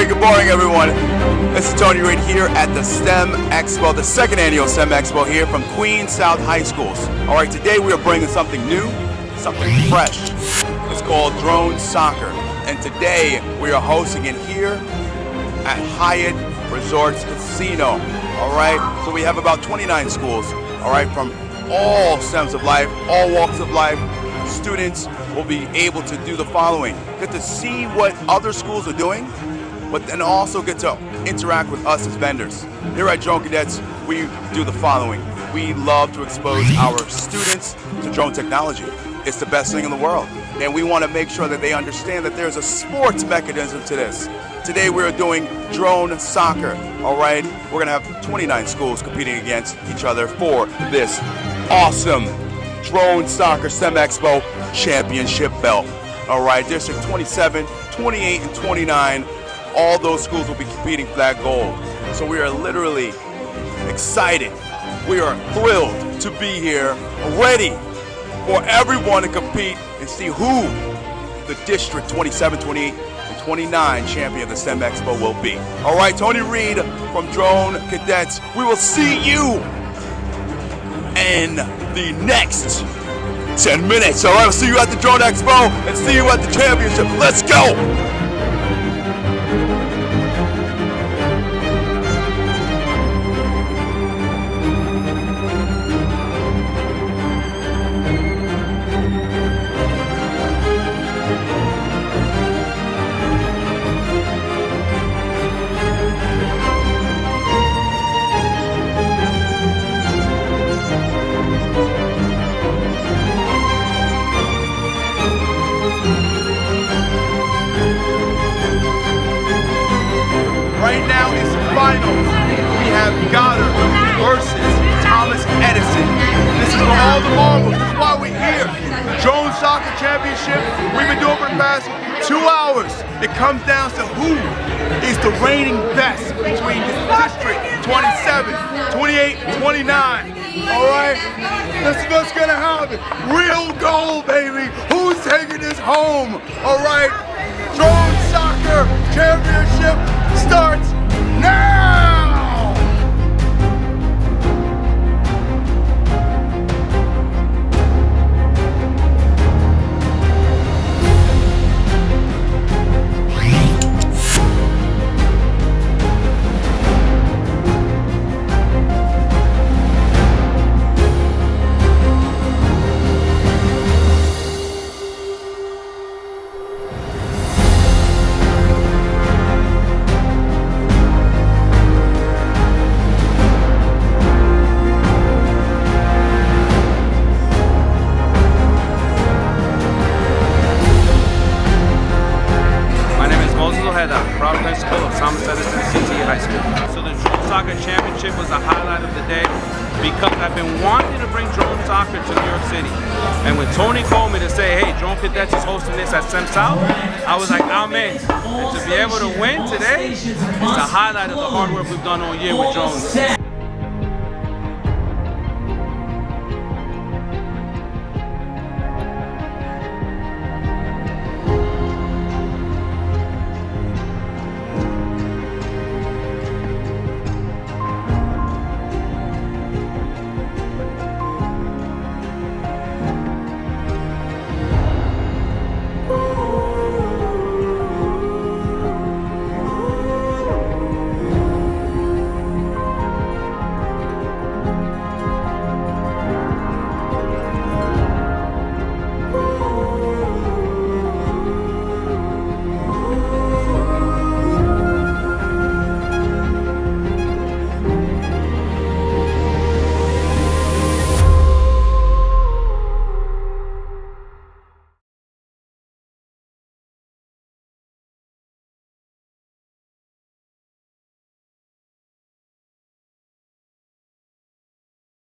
Good morning, everyone. This is Tony Reed here at the STEM Expo, the second annual STEM Expo here from Queens South High Schools. All right, today we are bringing something new, something fresh. It's called drone soccer, and today we are hosting it here at Hyatt Resorts Casino. All right, so we have about 29 schools. All right, from all stems of life, all walks of life. Students will be able to do the following: get to see what other schools are doing, but then also get to interact with us as vendors. Here at Drone Cadets, we do the following. We love to expose our students to drone technology. It's the best thing in the world, and we want to make sure that they understand that there's a sports mechanism to this. Today we are doing drone soccer. All right, we're gonna have 29 schools competing against each other for this awesome Drone Soccer STEM Expo Championship belt. All right, District 27, 28, and 29, all those schools will be competing for that gold. So we are literally excited. We are thrilled to be here, ready for everyone to compete and see who the District 27, 28, and 29 champion of the STEM Expo will be. All right, Tony Reed from Drone Cadets. We will see you in the next 10 minutes. All right, I'll see you at the Drone Expo and see you at the championship. Let's go! Right now is finals. We have Goddard versus Thomas Edison. This is for all the marbles. This is why we're here. Drone Soccer Championship. We've been doing it for the past 2 hours. It comes down to who is the reigning best between District 27, 28, 29. All right? This is what's gonna happen. Real gold, baby. Who's taking this home? All right? Drone Soccer Championship starts now! Proud principal of Thomas Edison CTE High School. So the Drone Soccer Championship was the highlight of the day because I've been wanting to bring drone soccer to New York City. And when Tony called me to say, hey, Drone Cadets is hosting this at STEM South, I was like, amen. And to be able to win today is the highlight of the hard work we've done all year with drones.